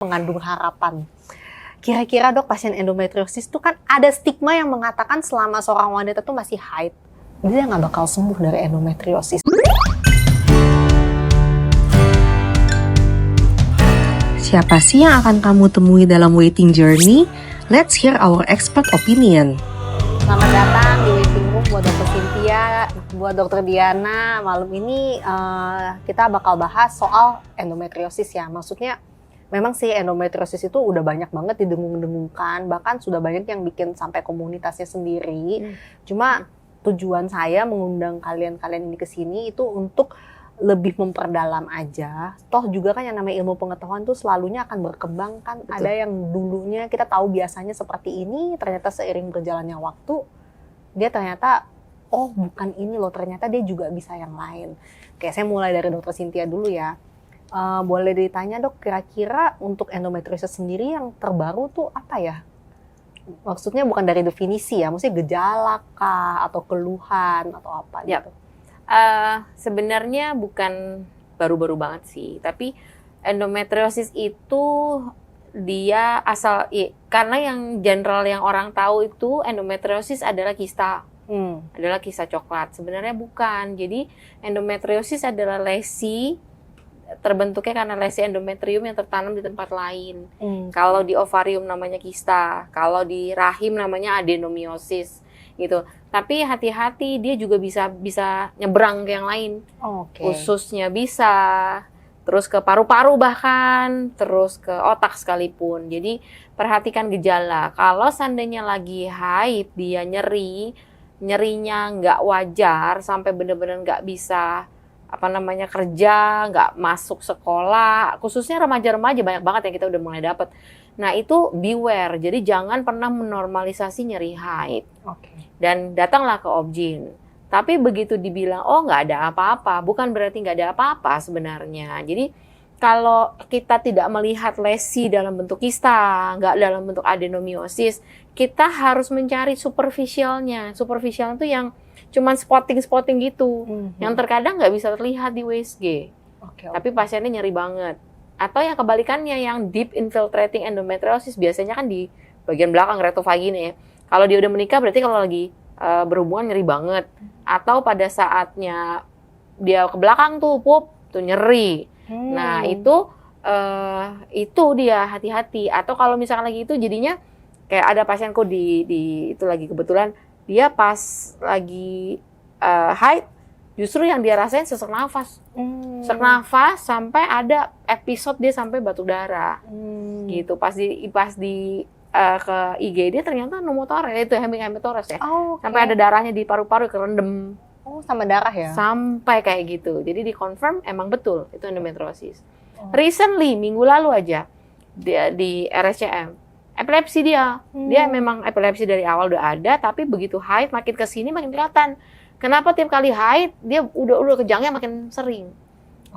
mengandung harapan. Kira-kira dok, pasien endometriosis itu kan ada stigma yang mengatakan selama seorang wanita tuh masih haid, dia nggak bakal sembuh dari endometriosis. Siapa sih yang akan kamu temui dalam waiting journey? Let's hear our expert opinion. Selamat datang di waiting room buat Dr. Cynthia, buat Dr. Diana. Malam ini kita bakal bahas soal endometriosis ya. Maksudnya memang sih endometriosis itu udah banyak banget didengung-dengungkan, bahkan sudah banyak yang bikin sampai komunitasnya sendiri. Cuma tujuan saya mengundang kalian-kalian ini ke sini itu untuk lebih memperdalam aja. Toh juga kan yang namanya ilmu pengetahuan tuh selalunya akan berkembang kan. Betul. Ada yang dulunya kita tahu biasanya seperti ini, ternyata seiring berjalannya waktu dia ternyata oh bukan ini loh, ternyata dia juga bisa yang lain. Oke, saya mulai dari Dr. Cynthia dulu ya. Boleh ditanya dok, kira-kira untuk endometriosis sendiri yang terbaru tuh apa ya? Maksudnya bukan dari definisi ya, maksudnya gejala kah atau keluhan atau apa gitu? Sebenarnya bukan baru-baru banget sih, tapi endometriosis itu dia karena yang general yang orang tahu itu endometriosis adalah kista, adalah kista coklat. Sebenarnya bukan. Jadi endometriosis adalah lesi terbentuknya karena lesi endometrium yang tertanam di tempat lain. Kalau di ovarium namanya kista, kalau di rahim namanya adenomiosis gitu. Tapi hati-hati, dia juga bisa nyebrang ke yang lain. Ususnya bisa, terus ke paru-paru bahkan, terus ke otak sekalipun. Jadi perhatikan gejala. Kalau seandainya lagi haid, dia nyerinya nggak wajar sampai benar-benar nggak bisa kerja, nggak masuk sekolah, khususnya remaja-remaja banyak banget yang kita udah mulai dapat. Nah itu beware, jadi jangan pernah menormalisasi nyeri haid. Dan datanglah ke obgyn. Tapi begitu dibilang, oh nggak ada apa-apa, bukan berarti nggak ada apa-apa sebenarnya. Jadi kalau kita tidak melihat lesi dalam bentuk kista, nggak dalam bentuk adenomiosis, kita harus mencari superficialnya. Superficial itu yang cuman spotting gitu, yang terkadang nggak bisa terlihat di USG. Tapi pasiennya nyeri banget. Atau yang kebalikannya, yang deep infiltrating endometriosis, biasanya kan di bagian belakang retovagina ya. Kalau dia udah menikah berarti kalau lagi berhubungan nyeri banget. Atau pada saatnya dia ke belakang tuh nyeri. Nah itu dia hati-hati. Atau kalau misalkan lagi itu jadinya kayak ada pasienku di itu lagi kebetulan dia pas lagi haid, justru yang dia rasain sesak nafas. Sesak nafas sampai ada episode dia sampai batuk darah. Gitu. Pas di ke IGD ternyata pneumothorax, itu hemitorax ya. Sampai ada darahnya di paru-paru, kerendam. Sama darah ya? Sampai kayak gitu. Jadi dikonfirm emang betul itu endometriosis. Recently, minggu lalu aja dia di RSCM, epilepsi dia. Dia memang epilepsi dari awal udah ada, tapi begitu haid makin kesini makin kelihatan. Kenapa tiap kali haid dia udah kejangnya makin sering.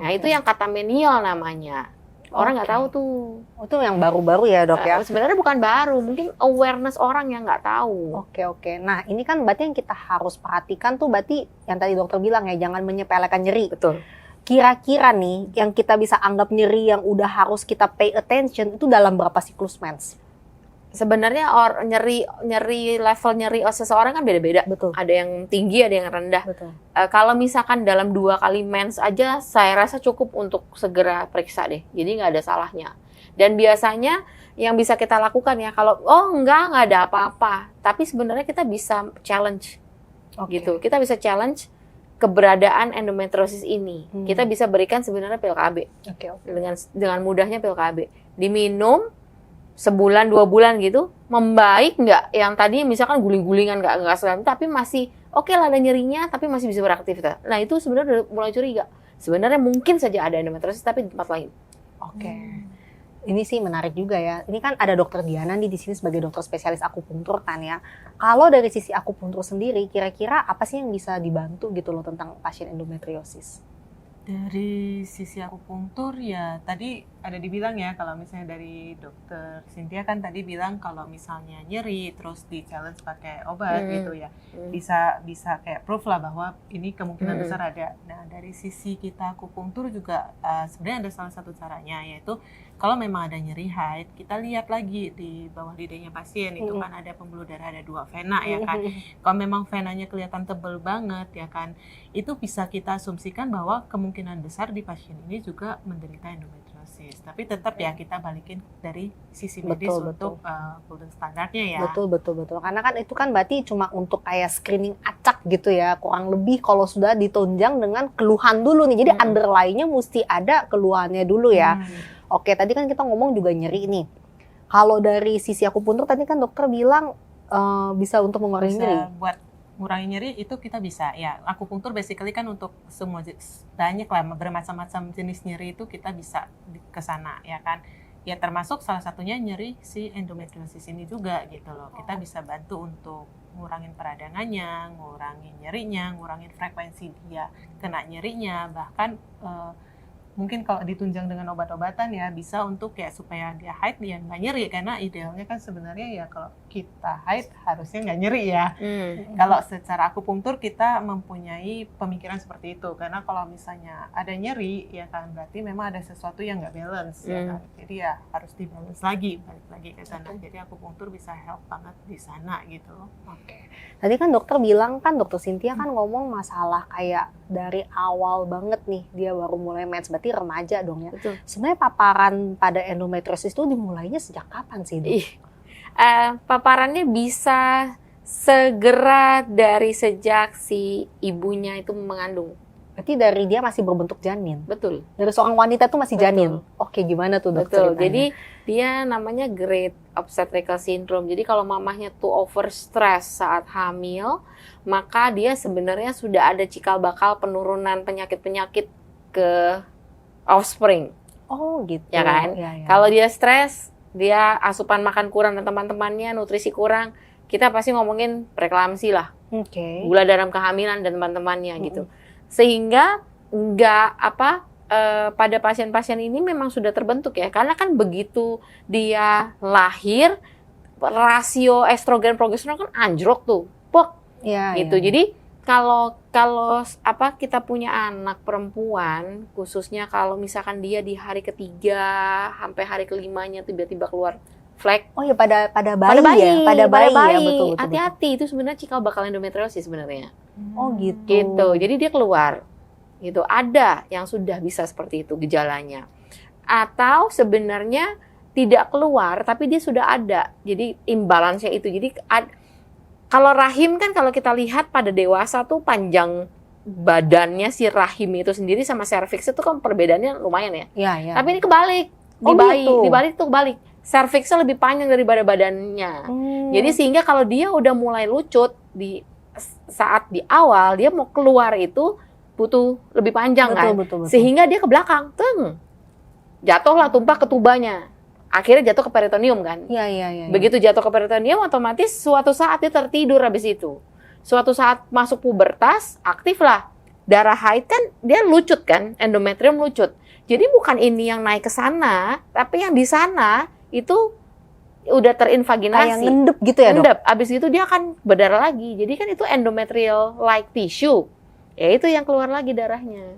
Nah itu yang katamenial namanya. Orang nggak tahu tuh. Itu yang baru-baru ya dok ya? Sebenarnya bukan baru, mungkin awareness orang yang nggak tahu. Oke. Nah ini kan berarti yang kita harus perhatikan tuh berarti yang tadi dokter bilang ya, jangan menyepelekan nyeri. Betul. Kira-kira nih yang kita bisa anggap nyeri yang udah harus kita pay attention itu dalam berapa siklus mens? Sebenarnya nyeri level nyeri seseorang kan beda-beda. Betul. Ada yang tinggi, ada yang rendah. Betul. Kalau misalkan dalam 2 kali mens aja, saya rasa cukup untuk segera periksa deh. Jadi nggak ada salahnya. Dan biasanya yang bisa kita lakukan ya, kalau nggak ada apa-apa, tapi sebenarnya kita bisa challenge, gitu. Kita bisa challenge keberadaan endometriosis ini. Kita bisa berikan sebenarnya pil KB. Dengan mudahnya pil KB. Diminum sebulan 2 bulan gitu, membaik nggak? Yang tadi misalkan guling-gulingan nggak selam, tapi masih oke lah ada nyerinya, tapi masih bisa beraktivitas. Nah itu sebenarnya udah mulai curiga. Sebenarnya mungkin saja ada endometriosis tapi di tempat lain. Ini sih menarik juga ya. Ini kan ada dokter Diana nih di sini sebagai dokter spesialis akupunktur kan ya. Kalau dari sisi akupunktur sendiri, kira-kira apa sih yang bisa dibantu gitu loh tentang pasien endometriosis? Dari sisi akupunktur ya tadi ada dibilang ya, kalau misalnya dari dokter Cynthia kan tadi bilang kalau misalnya nyeri terus di challenge pakai obat gitu ya, bisa kayak proof lah bahwa ini kemungkinan besar ada. Nah dari sisi kita akupunktur juga sebenarnya ada salah satu caranya, yaitu kalau memang ada nyeri haid, kita lihat lagi di bawah lidahnya pasien itu kan ada pembuluh darah, ada 2 vena ya kan. Kalau memang venanya kelihatan tebel banget ya kan, itu bisa kita asumsikan bahwa kemungkinan besar di pasien ini juga menderita endometriosis. Tapi tetap ya kita balikin dari sisi medis untuk golden standarnya ya. Betul. Karena kan itu kan berarti cuma untuk kayak screening acak gitu ya. Kurang lebih kalau sudah ditunjang dengan keluhan dulu nih. Jadi underlying-nya mesti ada keluhannya dulu ya. Oke, tadi kan kita ngomong juga nyeri nih. Kalau dari sisi akupuntur tadi kan dokter bilang bisa untuk mengurangi nyeri. Buat ngurangi nyeri itu kita bisa ya. Akupunktur basically kan untuk semua banyak lah bermacam-macam jenis nyeri itu kita bisa ke sana ya kan. Ya termasuk salah satunya nyeri si endometriosis ini juga gitu loh. Kita bisa bantu untuk ngurangin peradangannya, ngurangin nyerinya, ngurangin frekuensi dia kena nyerinya, bahkan mungkin kalau ditunjang dengan obat-obatan ya bisa untuk kayak supaya dia haid dia nggak nyeri, karena idealnya kan sebenarnya ya kalau kita haid harusnya nggak nyeri ya. Kalau secara akupunktur kita mempunyai pemikiran seperti itu, karena kalau misalnya ada nyeri ya kan berarti memang ada sesuatu yang nggak balance ya kan. Jadi ya harus dibalance lagi, balik lagi ke sana. Jadi akupunktur bisa help banget di sana gitu loh. Oke. Tadi kan dokter bilang kan, dokter Cynthia kan ngomong masalah kayak dari awal banget nih dia baru mulai mens, berarti remaja dong ya. Betul. Sebenarnya paparan pada endometriosis itu dimulainya sejak kapan sih, Dok? Paparannya bisa segera dari sejak si ibunya itu mengandung. Berarti dari dia masih berbentuk janin. Betul. Dari seorang wanita tuh masih janin. Oke, gimana tuh Dok Betul. ceritanya? Jadi dia namanya Great Obstetrical Syndrome. Jadi kalau mamahnya tuh overstress saat hamil, maka dia sebenarnya sudah ada cikal bakal penurunan penyakit-penyakit ke offspring. Oh gitu. Ya kan? Ya. Kalau dia stres, dia asupan makan kurang dan teman-temannya nutrisi kurang, kita pasti ngomongin preeklamsi lah. Oke. Gula dalam kehamilan dan teman-temannya gitu. Sehingga pada pasien-pasien ini memang sudah terbentuk ya, karena kan begitu dia lahir rasio estrogen progesteron kan anjlok tuh, Ya, gitu. ya. Jadi kalau kita punya anak perempuan, khususnya kalau misalkan dia di hari ketiga sampai hari kelimanya tiba-tiba keluar flek. Oh ya pada bayi ya, pada bayi ya, betul. Hati-hati, itu sebenarnya cikal bakal endometriosis sebenarnya. Oh gitu. Gitu. Jadi dia keluar. Gitu. Ada yang sudah bisa seperti itu gejalanya. Atau sebenarnya tidak keluar tapi dia sudah ada. Jadi imbalance-nya itu. Jadi kalau rahim kan kalau kita lihat pada dewasa tuh panjang badannya si rahim itu sendiri sama serviks itu kan perbedaannya lumayan ya. Iya. Tapi ini kebalik. Di Oh, bayi, gitu. dibalik tuh kebalik. Serviksnya lebih panjang daripada badannya. Jadi sehingga kalau dia udah mulai lucut di saat di awal dia mau keluar itu butuh lebih panjang kan. Betul. Sehingga dia ke belakang, jatuhlah tumpah ke tubanya. Akhirnya jatuh ke peritoneum kan. Iya. Begitu jatuh ke peritoneum otomatis suatu saat dia tertidur habis itu. Suatu saat masuk pubertas, aktif lah. Darah haid kan dia lucut kan, endometrium lucut. Jadi bukan ini yang naik ke sana, tapi yang di sana itu udah terinvaginasi. Kayak ngendep gitu ya, Dok? Ngendep. Abis itu dia akan berdarah lagi. Jadi kan itu endometrial like tissue. Ya itu yang keluar lagi darahnya.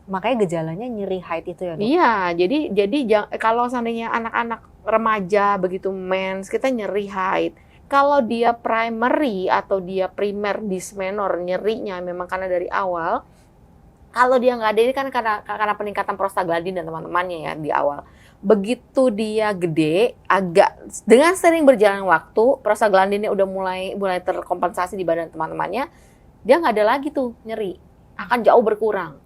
Makanya gejalanya nyeri haid itu ya, Dok? Iya, jadi kalau seandainya anak-anak remaja begitu mens, kita nyeri haid. Kalau dia primary atau dia primer dysmenor, nyerinya memang karena dari awal. Kalau dia nggak ada ini kan karena peningkatan prostaglandin dan teman-temannya ya di awal. Begitu dia gede, dengan sering berjalan waktu, prostaglandinnya udah mulai terkompensasi di badan teman-temannya, dia nggak ada lagi tuh nyeri, akan jauh berkurang.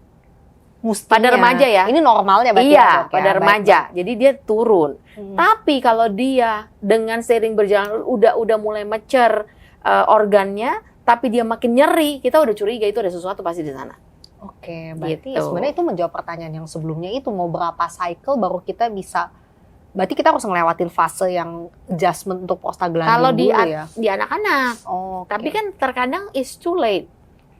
Mestinya. Pada remaja ya. Ini normalnya berarti Iya, ya, Dok, ya? pada remaja. Jadi dia turun. Baik. Tapi kalau dia dengan sering berjalan udah mulai mature organnya, tapi dia makin nyeri, kita udah curiga itu ada sesuatu pasti di sana. Oke, berarti Gitu. sebenarnya itu menjawab pertanyaan yang sebelumnya itu, mau berapa cycle baru kita bisa, berarti kita harus ngelewatin fase yang adjustment untuk prostaglandin Kalau dulu ya. di anak-anak, Oh, tapi kan terkadang it's too late.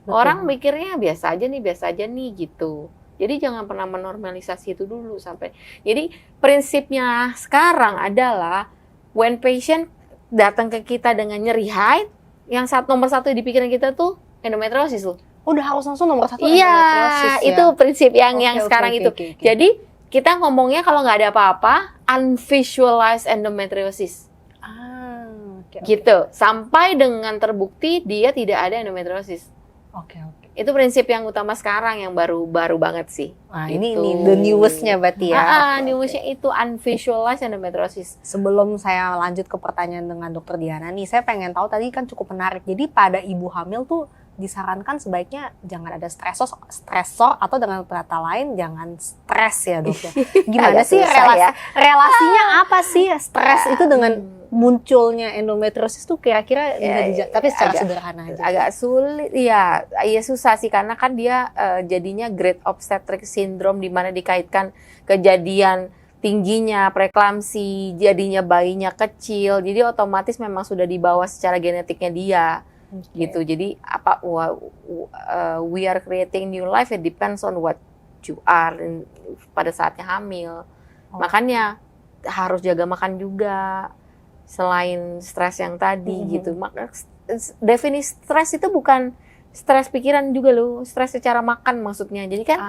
Betul. Orang mikirnya biasa aja nih gitu. Jadi jangan pernah menormalisasi itu dulu sampai. Jadi prinsipnya sekarang adalah when patient datang ke kita dengan nyeri haid, yang nomor satu di pikiran kita tuh endometriosis loh. Udah harus langsung nomor 1 Iya, endometriosis ya. itu prinsip yang Oke, sekarang oke, itu. oke, oke. Jadi kita ngomongnya kalau nggak ada apa-apa, unvisualized endometriosis. Oke, oke. Gitu. Sampai dengan terbukti dia tidak ada endometriosis. Oke, oke. Itu prinsip yang utama sekarang yang baru banget sih. Nah, Gitu. ini the newest-nya berarti ya. Oke, oke. Newsnya itu unvisualized endometriosis. Sebelum saya lanjut ke pertanyaan dengan Dokter Diana nih, saya pengen tahu tadi kan cukup menarik. Jadi pada ibu hamil tuh disarankan sebaiknya jangan ada stresor atau dengan kata lain jangan stres ya dok ya. Gimana Agak sih susah ya. relasinya apa sih stres itu dengan munculnya endometriosis tuh kira-kira tapi secara agak- sederhana aja. Agak sulit, ya susah sih karena kan dia jadinya Great Obstetric Syndrome di mana dikaitkan kejadian tingginya preeklamsi, jadinya bayinya kecil, jadi otomatis memang sudah dibawa secara genetiknya dia. Oke. Gitu. Jadi we are creating new life, it depends on what you are pada saatnya hamil. Oh. Makanya harus jaga makan juga selain stres yang tadi gitu. Maka definisi stres itu bukan stres pikiran juga loh, stres secara makan maksudnya. Jadi kan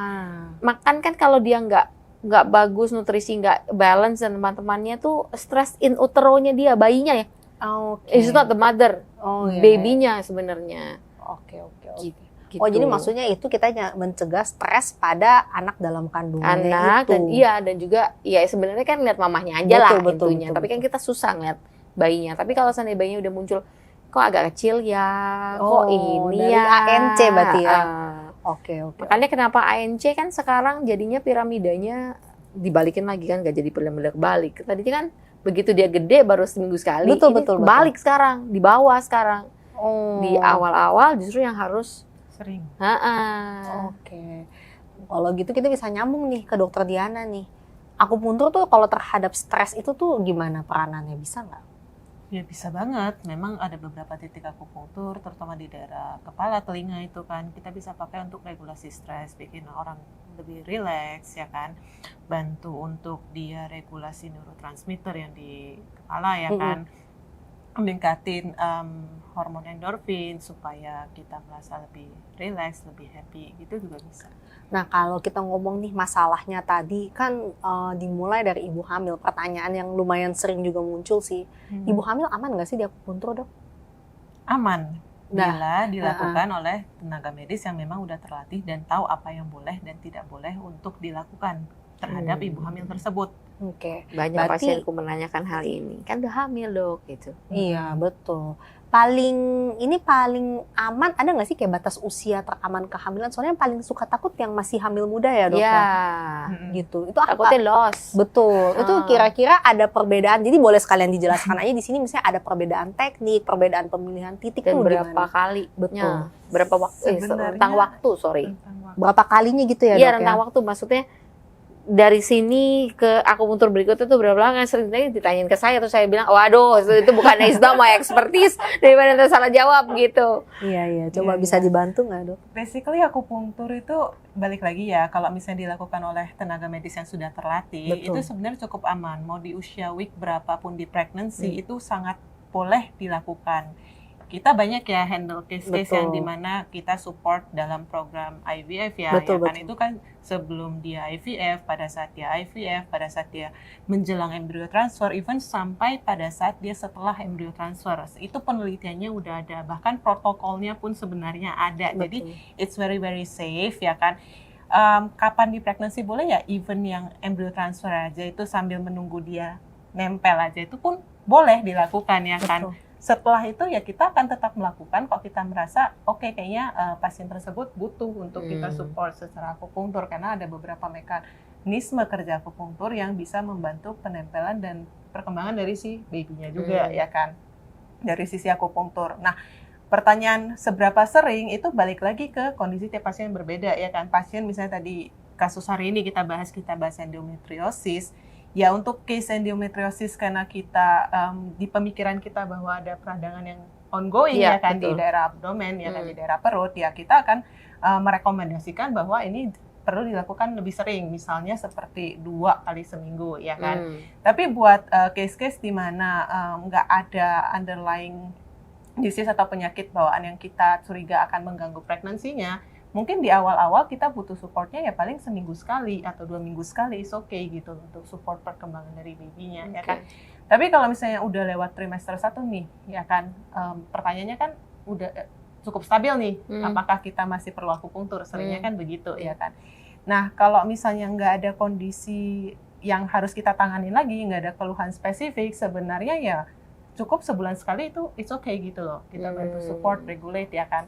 makan kan kalau dia nggak bagus, nutrisi nggak balance dan teman-temannya tuh stres in uteronya dia, bayinya ya. Oke. It's not the mother, Oh, iya, babynya sebenarnya. Oke. Gitu. Oh, jadi maksudnya itu kita mencegah stres pada anak dalam kandungannya anak itu. dan juga ya sebenarnya kan lihat mamahnya aja lah intinya. Tapi kan kita susah ngeliat bayinya. Tapi kalau seandainya bayinya udah muncul kok agak kecil ya, kok ini dari ya. ANC berarti ya. Oke. Makanya kenapa ANC kan sekarang jadinya piramidanya dibalikin lagi kan, gak jadi piramida kebalik. Tadinya kan begitu dia gede baru seminggu sekali, Betul. balik sekarang, di bawah sekarang. Oh. Di awal-awal justru yang harus Sering. Oke. Kalau gitu kita bisa nyambung nih ke Dokter Diana nih. Akupuntur tuh kalau terhadap stres itu tuh gimana peranannya, bisa nggak? Ya bisa banget, memang ada beberapa titik akupunktur, terutama di daerah kepala, telinga itu kan, kita bisa pakai untuk regulasi stres, bikin orang lebih rileks ya kan, bantu untuk dia regulasi neurotransmitter yang di kepala ya kan, meningkatin hormon endorfin supaya kita merasa lebih rileks, lebih happy, gitu juga bisa. Nah kalau kita ngomong nih masalahnya tadi kan dimulai dari ibu hamil, pertanyaan yang lumayan sering juga muncul sih, ibu hamil aman nggak sih di akupuntur dok? Aman, Nah, bila dilakukan oleh tenaga medis yang memang udah terlatih dan tahu apa yang boleh dan tidak boleh untuk dilakukan terhadap ibu hamil tersebut. Oke. banyak Berarti- pasienku menanyakan hal ini. Kan udah hamil dok gitu. Iya betul. Paling aman ada nggak sih kayak batas usia teraman kehamilan? Soalnya yang paling suka takut yang masih hamil muda ya dok. Ya, Gitu. Itu apa? takutnya loss. Betul. Itu kira-kira ada perbedaan. Jadi boleh sekalian dijelaskan aja di sini misalnya ada perbedaan teknik, perbedaan pemilihan titik Dan tuh berapa gimana? kali? Betul. Berapa waktu? Sebenarnya- Rentang waktu, sorry. Tentang waktu. Berapa kalinya gitu ya Iya, dok rentang ya? waktu. Maksudnya dari sini ke akupuntur berikutnya tuh berapa lama? Seringnya ditanyain ke saya, terus saya bilang, waduh, itu bukan Isda my expertise, daripada nanti salah jawab gitu. Iya. Coba Iya, bisa iya. dibantu nggak dok? Basically akupunktur itu balik lagi ya, kalau misalnya dilakukan oleh tenaga medis yang sudah terlatih, Betul. itu sebenarnya cukup aman. Mau di usia week berapapun di pregnancy itu sangat boleh dilakukan. Kita banyak ya handle case-case yang Betul. dimana kita support dalam program IVF ya, Betul, ya kan betul. itu kan sebelum dia IVF, pada saat dia IVF, pada saat dia menjelang embryo transfer, even sampai pada saat dia setelah embryo transfer. Itu penelitiannya udah ada, bahkan protokolnya pun sebenarnya ada. Jadi it's very very safe ya kan. Kapan di pregnancy boleh ya, even yang embryo transfer aja itu sambil menunggu dia nempel aja itu pun boleh dilakukan ya kan. Betul. Setelah itu ya kita akan tetap melakukan kalau kita merasa oke, kayaknya pasien tersebut butuh untuk kita support secara akupunktur, karena ada beberapa mekanisme kerja akupunktur yang bisa membantu penempelan dan perkembangan dari si babynya juga ya kan, dari sisi akupunktur. Nah, pertanyaan seberapa sering itu balik lagi ke kondisi tiap pasien yang berbeda ya kan. Pasien misalnya tadi kasus hari ini kita bahas endometriosis. Ya untuk case endometriosis karena kita di pemikiran kita bahwa ada peradangan yang ongoing Iya, ya kan betul. di daerah abdomen ya kan, di daerah perut, ya kita akan merekomendasikan bahwa ini perlu dilakukan lebih sering, misalnya seperti 2 kali seminggu, ya kan. Tapi buat case-case di mana nggak ada underlying disease atau penyakit bawaan yang kita curiga akan mengganggu pregnancy-nya, mungkin di awal-awal kita butuh supportnya ya paling seminggu sekali atau 2 minggu sekali, is okay gitu untuk support perkembangan dari babynya, ya kan. Tapi kalau misalnya udah lewat trimester 1 nih, ya kan, pertanyaannya kan udah cukup stabil nih, apakah kita masih perlu akupunktur? Seringnya kan begitu, ya kan. Nah, kalau misalnya nggak ada kondisi yang harus kita tangani lagi, nggak ada keluhan spesifik, sebenarnya ya cukup sebulan sekali itu it's okay gitu loh. Kita bantu support, regulate, ya kan.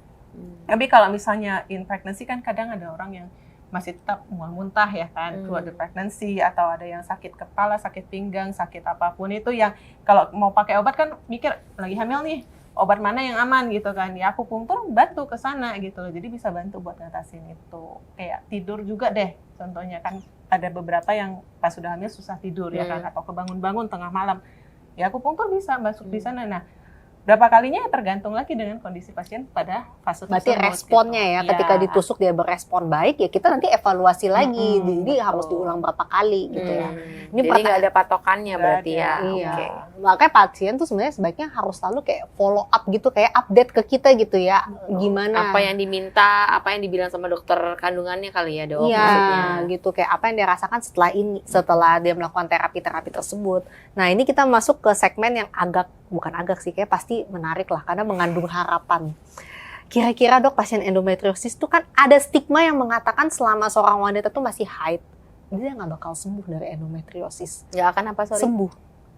Tapi kalau misalnya in pregnancy kan kadang ada orang yang masih tetap mual-muntah, ya kan, keluar dari pregnancy, atau ada yang sakit kepala, sakit pinggang, sakit apapun itu yang kalau mau pakai obat kan mikir lagi hamil nih, obat mana yang aman gitu kan. Ya akupunktur bantu ke sana gitu loh. Jadi bisa bantu buat ngatasin itu. Kayak tidur juga deh. Contohnya kan ada beberapa yang pas sudah hamil susah tidur, ya kan, atau kebangun-bangun tengah malam. Ya akupunktur bisa masuk di sana. Nah, berapa kalinya ya tergantung lagi dengan kondisi pasien pada fase tersebut. Berarti responnya gitu. ya, ketika ditusuk dia berespon baik, ya kita nanti evaluasi lagi. Jadi betul. harus diulang berapa kali gitu ya. Ini jadi nggak ada patokannya berarti ya. Iya. Oke. Makanya pasien tuh sebenarnya sebaiknya harus selalu kayak follow up gitu, kayak update ke kita gitu ya. Gimana? Apa yang diminta, apa yang dibilang sama dokter kandungannya kali ya, Dok, Iya, maksudnya. gitu, kayak apa yang dia rasakan setelah dia melakukan terapi-terapi tersebut. Nah, ini kita masuk ke segmen yang bukan agak sih, kayak pasti menarik lah karena mengandung harapan. Kira-kira Dok, pasien endometriosis tuh kan ada stigma yang mengatakan selama seorang wanita tuh masih haid, dia nggak bakal sembuh dari endometriosis. Nggak akan apa, sorry? Sembuh.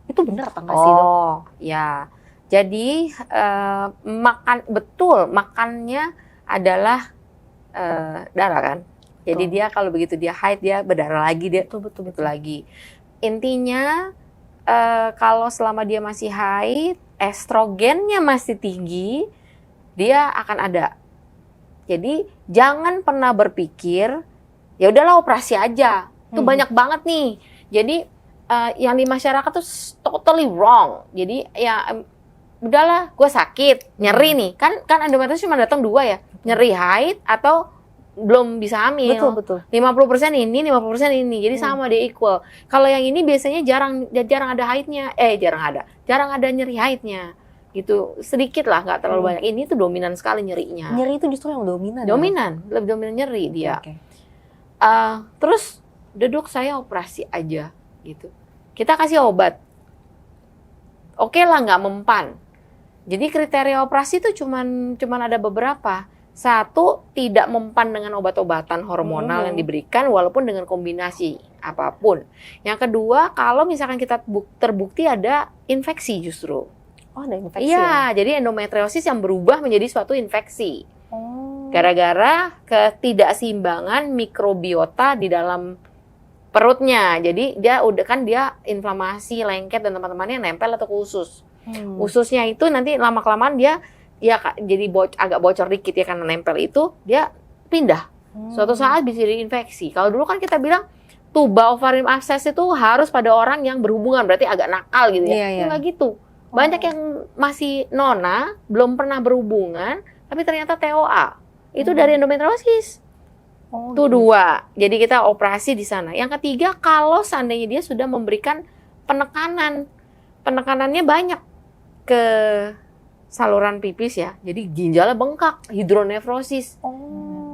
Itu benar apa nggak sih, Dok? Oh, ya. Jadi makannya adalah darah kan. Jadi dia kalau begitu dia haid, dia berdarah lagi, dia betul lagi. Intinya kalau selama dia masih haid, estrogennya masih tinggi, dia akan ada. Jadi jangan pernah berpikir ya udahlah operasi aja. Itu banyak banget nih. Jadi yang di masyarakat tuh totally wrong. Jadi ya udahlah, gue sakit, nyeri nih. Kan endometriosis cuma datang 2 ya. Nyeri haid atau belum bisa hamil. Betul. 50% ini, 50% ini. Jadi sama, dia equal. Kalau yang ini biasanya jarang ada haidnya. Jarang ada nyeri haidnya. Gitu. Sedikit lah, nggak terlalu banyak. Ini tuh dominan sekali nyerinya. Nyeri itu justru yang dominan. Dominan, lebih dominan nyeri dia. Okay. Terus, Dok, saya operasi aja gitu. Kita kasih obat. Oke lah, nggak mempan. Jadi kriteria operasi itu cuman ada beberapa. 1, tidak mempan dengan obat-obatan hormonal yang diberikan walaupun dengan kombinasi apapun. Yang kedua, kalau misalkan kita terbukti ada infeksi justru. Oh, ada infeksi. Iya, jadi endometriosis yang berubah menjadi suatu infeksi. Gara-gara ketidakseimbangan mikrobiota di dalam perutnya. Jadi dia inflamasi, lengket dan teman-temannya nempel atau ke usus. Ususnya itu nanti lama-kelamaan dia ya jadi agak bocor dikit ya karena nempel itu, dia pindah. Suatu saat bisa jadi infeksi. Kalau dulu kan kita bilang tuba ovarium abscess itu harus pada orang yang berhubungan, berarti agak nakal gitu ya. Iya. Nggak gitu. Banyak yang masih nona, belum pernah berhubungan, tapi ternyata TOA. Itu dari endometriosis. Itu 2. Jadi kita operasi di sana. Yang ketiga, kalau seandainya dia sudah memberikan penekanan. Penekanannya banyak ke saluran pipis ya. Jadi ginjalnya bengkak, hidronefrosis.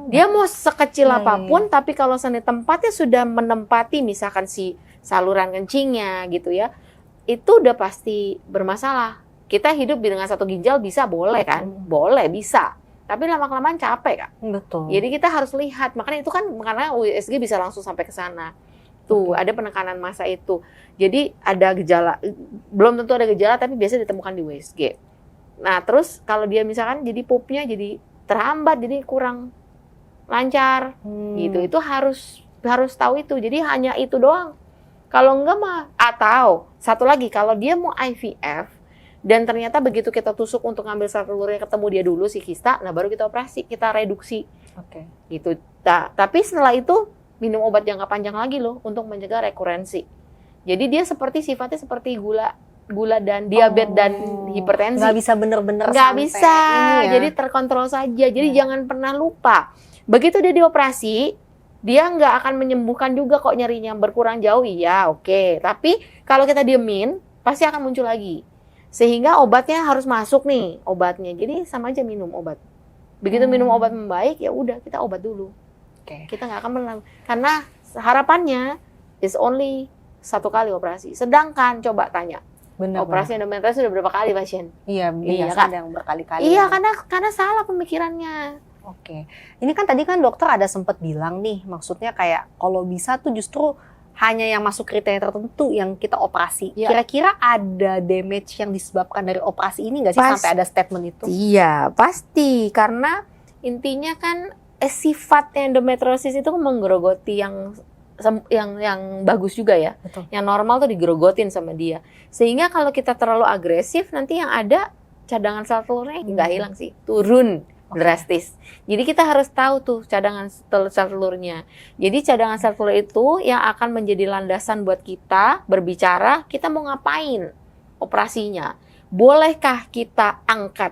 Dia mau sekecil apapun, tapi kalau seandainya tempatnya sudah menempati misalkan si saluran kencingnya gitu ya, itu udah pasti bermasalah. Kita hidup dengan 1 ginjal bisa, boleh kan? Boleh, bisa. Tapi lama-kelamaan capek, Kak. Betul. Jadi kita harus lihat. Makanya itu kan karena USG bisa langsung sampai ke sana. Tuh, ada penekanan massa itu. Jadi ada gejala, belum tentu ada gejala tapi biasa ditemukan di USG. Nah, terus kalau dia misalkan jadi pupnya jadi terhambat, jadi kurang lancar gitu. Itu harus tahu itu. Jadi hanya itu doang. Kalau enggak mah, atau satu lagi, kalau dia mau IVF dan ternyata begitu kita tusuk untuk ngambil sel telurnya ketemu dia dulu si kista, nah baru kita operasi, kita reduksi. Oke. Gitu. Nah, tapi setelah itu minum obat jangka panjang lagi loh untuk mencegah rekurensi. Jadi dia sifatnya seperti gula dan diabetes dan hipertensi. Nggak bisa bener-bener nggak sampai bisa, ini ya. jadi terkontrol saja. Jadi jangan pernah lupa. Begitu dia dioperasi, Dia nggak akan menyembuhkan juga kok nyerinya berkurang jauh, iya oke. Tapi kalau kita diemin, pasti akan muncul lagi. Sehingga obatnya harus masuk nih, obatnya. Jadi sama aja minum obat. Begitu minum obat membaik, ya udah kita obat dulu. Oke. Kita nggak akan pernah, karena harapannya is only 1 kali operasi. Sedangkan coba tanya, Benar. operasi endometriosis sudah berapa kali pasien? Iya, Iya, biasa Kak. ada yang berkali-kali. Iya, ya. karena salah pemikirannya. Oke. Ini kan tadi kan dokter ada sempat bilang nih, maksudnya kayak kalau bisa tuh justru hanya yang masuk kriteria tertentu yang kita operasi. Iya. Kira-kira ada damage yang disebabkan dari operasi ini nggak sih Pas- sampai ada statement itu? Iya, pasti. Karena intinya kan sifat endometriosis itu menggerogoti yang bagus juga ya. Betul. Yang normal tuh digerogotin sama dia. Sehingga kalau kita terlalu agresif, nanti yang ada cadangan sel telurnya nggak hilang sih, turun drastis. Jadi kita harus tahu tuh cadangan sel telurnya. Jadi cadangan sel telur itu yang akan menjadi landasan buat kita berbicara, kita mau ngapain operasinya. Bolehkah kita angkat?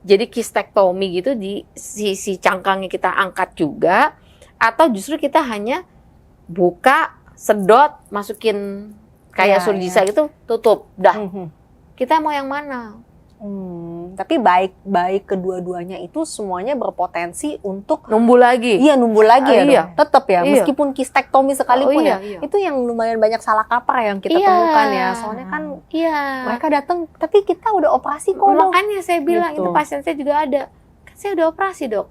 Jadi kistektomi gitu di sisi cangkangnya kita angkat juga, atau justru kita hanya buka, sedot, masukin kayak Iya, surgisa iya. gitu, tutup. Dah. Mhm. Kita mau yang mana? Tapi baik kedua-duanya itu semuanya berpotensi untuk Numbuh lagi. numbuh lagi ya Iya. dong. Tetap ya, Iya. meskipun kistektomi sekalipun Oh, iya, ya. iya. Itu yang lumayan banyak salah kaprah yang kita Iya. temukan ya. Soalnya kan Iya. mereka datang, tapi kita udah operasi kok dong. Makanya saya bilang, Gitu. itu pasien saya juga ada. Kan saya udah operasi, Dok.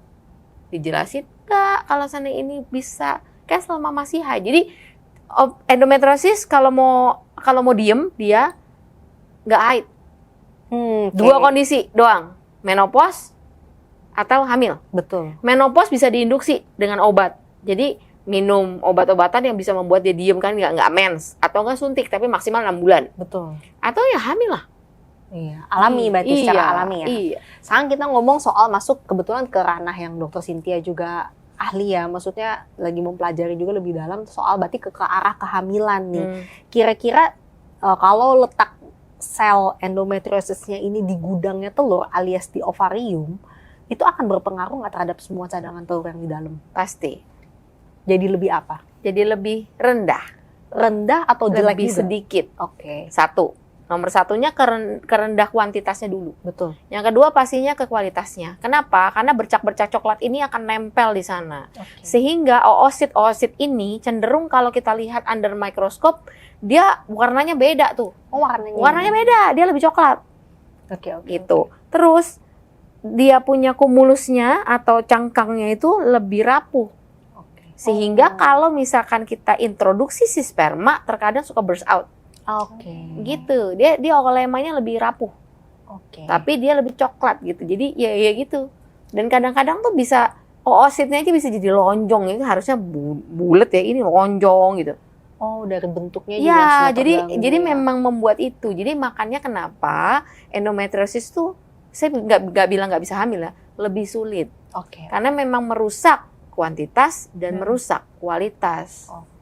Dijelasin enggak kalau sana ini bisa. Kan selama masih high. Jadi endometriosis kalau mau diem dia nggak haid. Oke. 2 kondisi doang. Menopause atau hamil. Betul. Menopause bisa diinduksi dengan obat. Jadi minum obat-obatan yang bisa membuat dia diem kan nggak mens atau nggak suntik tapi maksimal 6 bulan. Betul. Atau ya hamil lah. Iya, alami berarti secara alami ya. Iya. Sekarang kita ngomong soal masuk kebetulan ke ranah yang Dokter Cynthia juga ahli ya. Maksudnya lagi mempelajari juga lebih dalam soal berarti ke arah kehamilan nih. Kira-kira kalau letak sel endometriosisnya ini di gudangnya telur alias di ovarium, itu akan berpengaruh nggak terhadap semua cadangan telur yang di dalam? Pasti. Jadi lebih apa? Jadi lebih rendah. Rendah atau jelek Lebih juga? sedikit. Oke, Satu. Nomor satunya kerendah kuantitasnya dulu. betul. Yang kedua pastinya ke kualitasnya. Kenapa? Karena bercak-bercak coklat ini akan nempel di sana. Oke. Sehingga oosit ini cenderung kalau kita lihat under mikroskop, dia warnanya beda tuh. Oh, warnanya. Warnanya beda, dia lebih coklat. Oke, oke. Gitu. Terus dia punya kumulusnya atau cangkangnya itu lebih rapuh. Oke. Sehingga kalau misalkan kita introduksi si sperma, terkadang suka burst out. Oke. Gitu. Dia olemanya lebih rapuh. Oke. Tapi dia lebih coklat gitu. Jadi ya gitu. Dan kadang-kadang tuh bisa oositnya aja bisa jadi lonjong. Ini harusnya bulat ya, ini lonjong gitu. Oh, dari bentuknya juga Ya, sudah jadi terganggu ya. memang membuat itu. Jadi makanya kenapa endometriosis tuh saya nggak bilang nggak bisa hamil ya, lebih sulit. Oke. Karena memang merusak kuantitas dan merusak kualitas. Oke.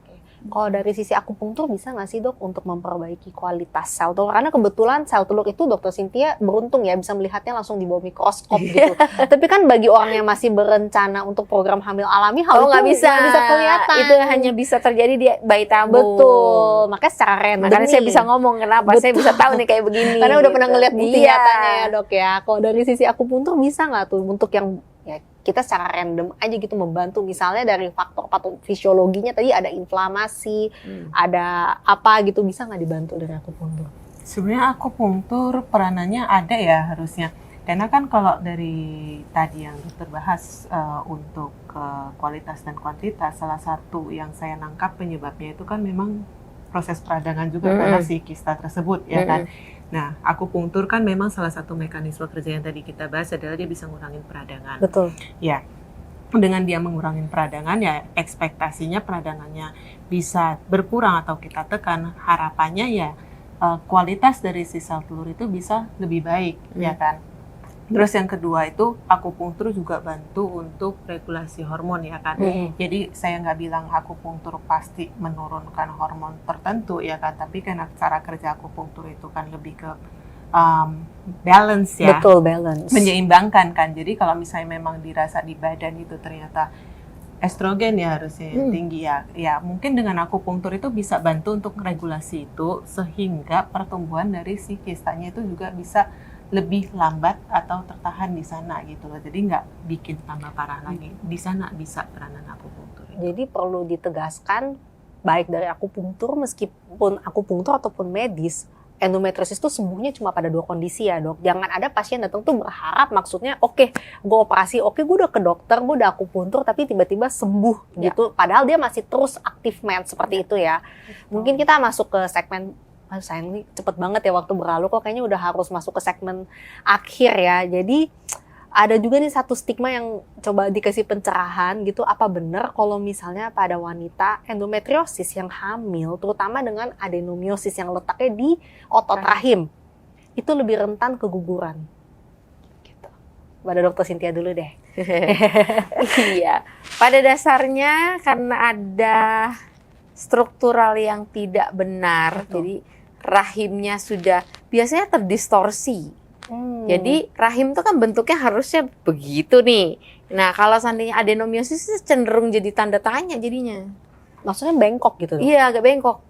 Kalau dari sisi akupunktur bisa nggak sih dok untuk memperbaiki kualitas sel telur? Karena kebetulan sel telur itu Dokter Cynthia beruntung ya bisa melihatnya langsung di bawah mikroskop gitu. Tapi kan bagi orang yang masih berencana untuk program hamil alami, hal Oh itu nggak bisa, kelihatan. itu hanya bisa terjadi di bayi tabung. Betul. Makanya secara random Makanya saya nih. bisa ngomong kenapa, saya bisa tahu nih kayak begini. Karena udah gitu. pernah ngeliat bukti Iya. nyatanya ya dok ya. Kalau dari sisi akupunktur bisa nggak tuh untuk yang ya kita secara random aja gitu membantu misalnya dari faktor patofisiologinya tadi ada inflamasi, ada apa gitu bisa nggak dibantu dari akupunktur? Sebenarnya akupunktur peranannya ada ya harusnya. Karena kan kalau dari tadi yang dokter bahas untuk kualitas dan kuantitas, salah satu yang saya nangkap penyebabnya itu kan memang proses peradangan juga pada si kista tersebut ya kan. Nah, akupunktur kan memang salah satu mekanisme kerja yang tadi kita bahas adalah dia bisa ngurangin peradangan. Betul. Ya, dengan dia mengurangin peradangan ya ekspektasinya peradangannya bisa berkurang atau kita tekan, harapannya ya kualitas dari si sel telur itu bisa lebih baik, ya kan. Terus yang kedua itu akupunktur juga bantu untuk regulasi hormon ya kan. Jadi saya nggak bilang akupunktur pasti menurunkan hormon tertentu ya kan, tapi karena cara kerja akupunktur itu kan lebih ke balance ya. Betul, balance. Menyeimbangkan kan. Jadi kalau misalnya memang dirasa di badan itu ternyata estrogen ya harusnya yang tinggi ya. Ya mungkin dengan akupunktur itu bisa bantu untuk regulasi itu sehingga pertumbuhan dari si kistanya itu juga bisa lebih lambat atau tertahan di sana gitu loh. Jadi nggak bikin tambah parah lagi. Di sana bisa peranan akupunktur. Jadi perlu ditegaskan baik dari akupunktur meskipun akupunktur ataupun medis, endometriosis itu sembuhnya cuma pada 2 kondisi ya dok. Jangan ada pasien datang tuh berharap maksudnya oke, gue operasi, oke gue udah ke dokter, gue udah akupunktur tapi tiba-tiba sembuh gitu. Padahal dia masih terus aktif med seperti itu ya. Mungkin kita masuk ke segmen, sayang nih cepet banget ya waktu berlalu kok, kayaknya udah harus masuk ke segmen akhir ya. Jadi ada juga nih satu stigma yang coba dikasih pencerahan gitu, apa benar kalau misalnya pada wanita endometriosis yang hamil, terutama dengan adenomiosis yang letaknya di otot rahim, itu lebih rentan keguguran? Gitu. Pada dokter Cynthia dulu deh. Iya, pada dasarnya karena ada struktural yang tidak benar, jadi rahimnya sudah biasanya terdistorsi. Jadi rahim itu kan bentuknya harusnya begitu nih. Nah kalau seandainya adenomiosis itu cenderung jadi tanda tanya jadinya. Maksudnya bengkok gitu? Iya agak bengkok.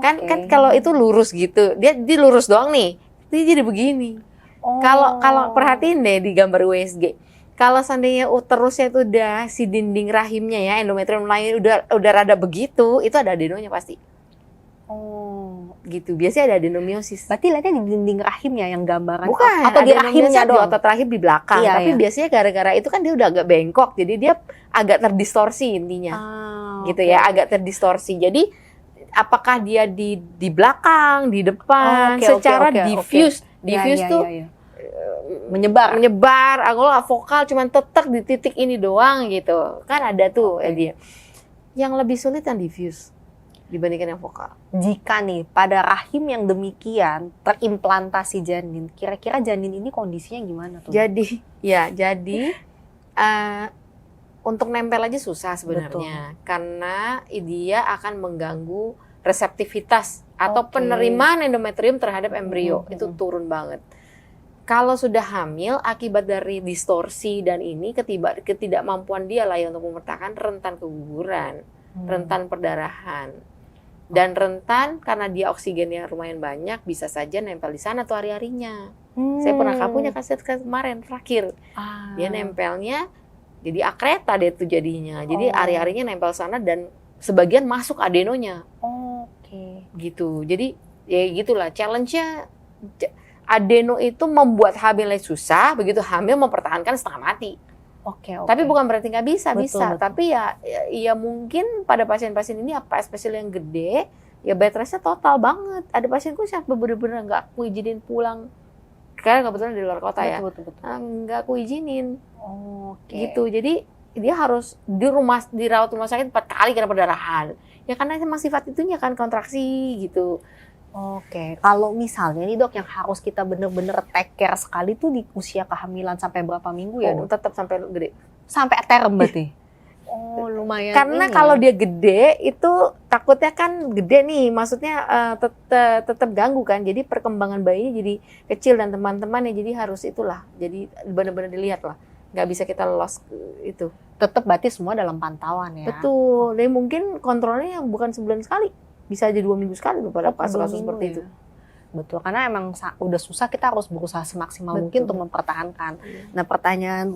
Kan kalau itu lurus gitu, dia lurus doang nih, dia jadi begini. Kalau perhatiin deh di gambar USG, kalau seandainya uterusnya itu udah si dinding rahimnya ya, endometrium lain udah rada begitu, itu ada adenonya pasti. Gitu, biasanya ada adenomiosis. Berarti lihatnya di dinding rahimnya yang gambaran? Bukan, atau di rahimnya di otot rahim di belakang. Iya, tapi biasanya gara-gara itu kan dia udah agak bengkok, jadi dia agak terdistorsi intinya. Gitu ya, agak terdistorsi. Jadi apakah dia di belakang, di depan, secara diffuse. Diffuse tuh menyebar, kalau vokal cuman tetek di titik ini doang gitu. Kan ada tuh dia. Yang lebih sulit yang diffuse dibandingkan yang vokal. Jika nih pada rahim yang demikian terimplantasi janin, kira-kira janin ini kondisinya gimana tuh? Jadi untuk nempel aja susah sebenarnya. Karena dia akan mengganggu reseptivitas atau penerimaan endometrium terhadap embrio. Itu turun banget. Kalau sudah hamil, akibat dari distorsi dan ini ketidakmampuan dia lah ya untuk memertahankan, rentan keguguran, rentan perdarahan. Dan rentan karena dia oksigennya lumayan banyak, bisa saja nempel di sana tuh hari-harinya. Saya pernah punya kasus kemarin terakhir. Dia nempelnya jadi akreta deh tuh jadinya. Jadi hari-harinya nempel sana dan sebagian masuk adenonya. Gitu. Jadi ya gitulah challenge-nya. Adeno itu membuat hamilnya susah, begitu hamil mempertahankan setengah mati. Tapi bukan berarti nggak bisa, bisa. Tapi ya mungkin pada pasien-pasien ini especially yang gede, ya bed restnya total banget. Ada pasienku sampai bener-bener nggak aku izinin pulang, karena kebetulan di luar kota ya. Nggak aku izinin. Gitu. Jadi dia harus dirawat rumah sakit 4 kali karena perdarahan. Ya karena emang sifat itunya kan kontraksi gitu. Kalau misalnya nih dok yang harus kita bener-bener take care sekali tuh di usia kehamilan sampai berapa minggu ya dok? Tetap sampai gede. Sampai term berarti? Lumayan. Karena kalau dia gede itu takutnya kan gede nih, maksudnya tetap ganggu kan. Jadi perkembangan bayinya jadi kecil dan teman-temannya jadi harus itulah. Jadi benar-benar dilihat lah. Nggak bisa kita lost itu. Tetap berarti semua dalam pantauan ya? Betul. Dan mungkin kontrolnya yang bukan sebulan sekali. Bisa aja 2 minggu sekali loh pada kasus-kasus seperti itu. Betul, karena emang udah susah, kita harus berusaha semaksimal mungkin untuk mempertahankan. Nah pertanyaan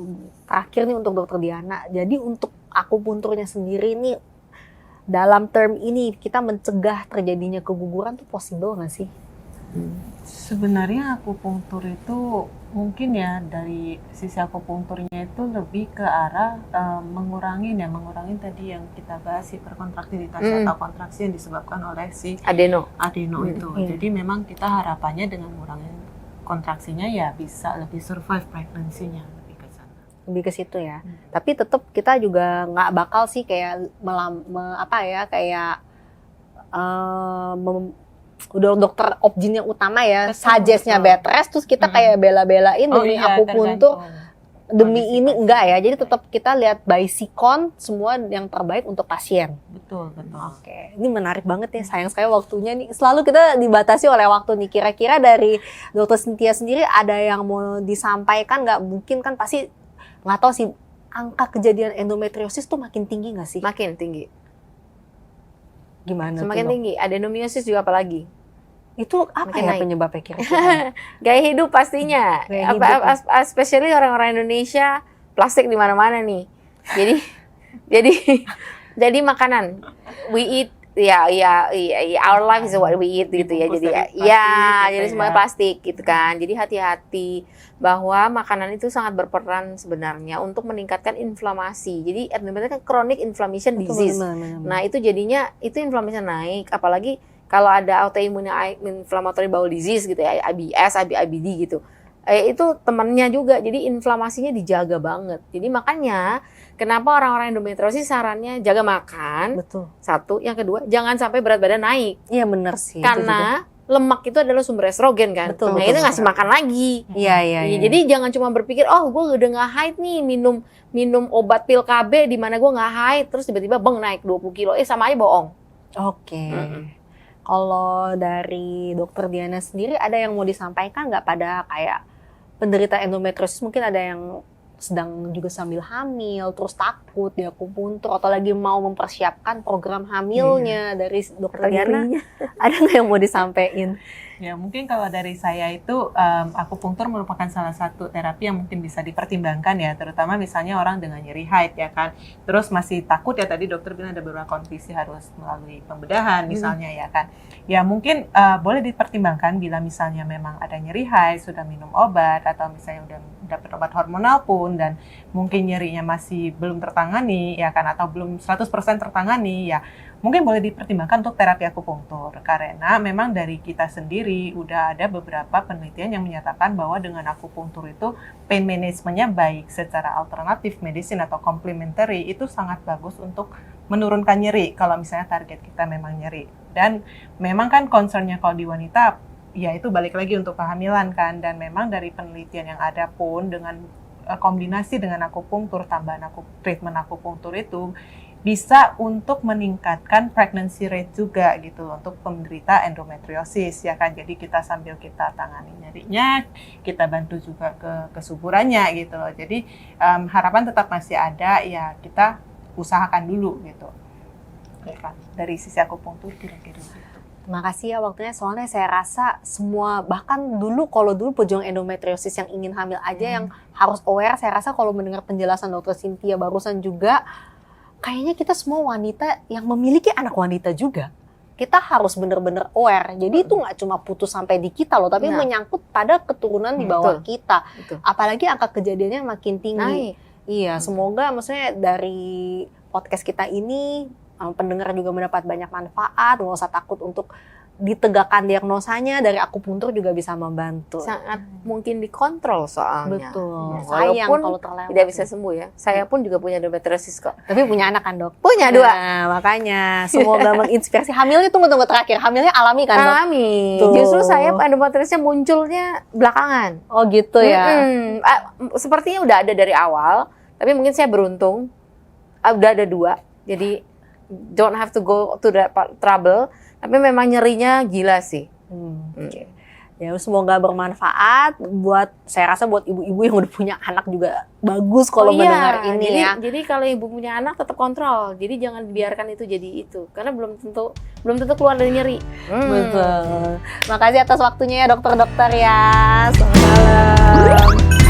terakhir nih untuk Dokter Diana, jadi untuk akupunturnya sendiri nih, dalam term ini kita mencegah terjadinya keguguran tuh possible nggak sih? Sebenarnya akupunktur itu mungkin ya dari sisi akupunkturnya itu lebih ke arah mengurangi tadi yang kita bahas hiperkontraktivitas atau kontraksi yang disebabkan oleh si adeno itu. Jadi memang kita harapannya dengan mengurangi kontraksinya ya bisa lebih survive pregnancy-nya, lebih ke sana. Lebih ke situ ya. Tapi tetap kita juga nggak bakal sih kayak udah dokter objin yang utama ya, suggest-nya bed rest, terus kita kayak bela-belain demi akupuntur, demi ini enggak ya. Jadi tetap kita lihat by sikon semua yang terbaik untuk pasien. Betul. Ini menarik banget ya, sayang sekali waktunya nih. Selalu kita dibatasi oleh waktu nih. Kira-kira dari Dokter Cynthia sendiri ada yang mau disampaikan nggak? Mungkin kan pasti nggak tahu sih angka kejadian endometriosis tuh makin tinggi nggak sih? Makin tinggi. Gimana Semakin tuh, Dok? tinggi. Adenomiosis juga apalagi. Itu apa Makin ya naik. penyebabnya kira-kira? Gaya hidup pastinya. Gaya hidup, ya. Especially orang-orang Indonesia, plastik di mana-mana nih. Jadi jadi makanan we eat ya our life is what we eat gitu ya. Dibungkus Jadi dari plastik ya gitu jadi ya. semua plastik gitu kan. Jadi hati-hati bahwa makanan itu sangat berperan sebenarnya untuk meningkatkan inflamasi. Jadi endometriosis kan chronic inflammation disease. Betul. Nah, itu jadinya itu inflamasi naik, apalagi kalau ada autoimmune inflammatory bowel disease gitu ya, IBS, IBD gitu. Itu temannya juga. Jadi inflamasinya dijaga banget. Jadi makanya kenapa orang-orang endometriosis sarannya jaga makan. Betul. Satu, yang kedua, jangan sampai berat badan naik. Iya benar sih. itu juga. Karena lemak itu adalah sumber estrogen kan. Betul, Nah, betul, itu betul. ngasih makan lagi. Iya. Iya, jadi jangan cuma berpikir, oh gue udah nggak haid nih, minum obat pil KB di mana gue nggak haid, terus tiba-tiba naik 20 kilo, sama aja bohong. Oke. Mm-mm. Kalau dari Dokter Diana sendiri ada yang mau disampaikan nggak pada kayak penderita endometriosis, mungkin ada yang sedang juga sambil hamil, terus takut di akupuntur atau lagi mau mempersiapkan program hamilnya dari Dokter Diana, ada nggak yang mau disampaikan? Ya mungkin kalau dari saya itu akupunktur merupakan salah satu terapi yang mungkin bisa dipertimbangkan ya, terutama misalnya orang dengan nyeri haid ya kan, terus masih takut ya, tadi dokter bilang ada beberapa kondisi harus melalui pembedahan misalnya ya kan, ya mungkin boleh dipertimbangkan bila misalnya memang ada nyeri haid, sudah minum obat atau misalnya udah dapat obat hormonal pun dan mungkin nyerinya masih belum tertangani ya kan, atau belum 100% tertangani ya, mungkin boleh dipertimbangkan untuk terapi akupunktur, karena memang dari kita sendiri udah ada beberapa penelitian yang menyatakan bahwa dengan akupunktur itu pain management-nya baik secara alternatif medicine atau complementary, itu sangat bagus untuk menurunkan nyeri kalau misalnya target kita memang nyeri. Dan memang kan concern-nya kalau di wanita ya itu balik lagi untuk kehamilan kan, dan memang dari penelitian yang ada pun dengan kombinasi dengan akupunktur, tambahan treatment akupunktur itu bisa untuk meningkatkan pregnancy rate juga gitu untuk penderita endometriosis ya kan. Jadi kita sambil kita tangani nyerinya, kita bantu juga ke kesuburannya gitu loh. Jadi harapan tetap masih ada, ya kita usahakan dulu gitu. Ya kan? Dari sisi akupunktur kira-kira gitu. Terima kasih ya waktunya, soalnya saya rasa semua, bahkan dulu kalau dulu pejuang endometriosis yang ingin hamil aja yang harus aware, saya rasa kalau mendengar penjelasan Dokter Cynthia barusan juga, kayaknya kita semua wanita yang memiliki anak wanita juga, kita harus benar-benar aware. Jadi itu nggak cuma putus sampai di kita loh, tapi menyangkut pada keturunan di bawah kita. Betul. Apalagi angka kejadiannya makin tinggi. Naik. Iya, semoga maksudnya dari podcast kita ini pendengar juga mendapat banyak manfaat, nggak usah takut untuk ditegakkan diagnosanya, dari akupunktur juga bisa membantu. Sangat mungkin dikontrol soalnya. Betul. Sayang Sayang kalau terlewat. tidak bisa sembuh ya. Saya pun juga punya endometriosis kok. Tapi punya anak kan, Dok? Punya 2. Nah, makanya semoga menginspirasi. Hamilnya tunggu terakhir. Hamilnya alami kan, Dok? Alami. Tuh. Justru saya endometriosisnya munculnya belakangan. Oh gitu ya. Sepertinya udah ada dari awal, tapi mungkin saya beruntung udah ada 2. Jadi don't have to go to that trouble. Tapi memang nyerinya gila sih. Ya semoga bermanfaat buat, saya rasa buat ibu-ibu yang udah punya anak juga bagus kalau mendengar ini jadi, ya. Jadi kalau ibu punya anak tetap kontrol. Jadi jangan biarkan itu jadi itu, karena belum tentu keluar dari nyeri. Betul. Makasih atas waktunya ya dokter-dokter ya. Selamat malam.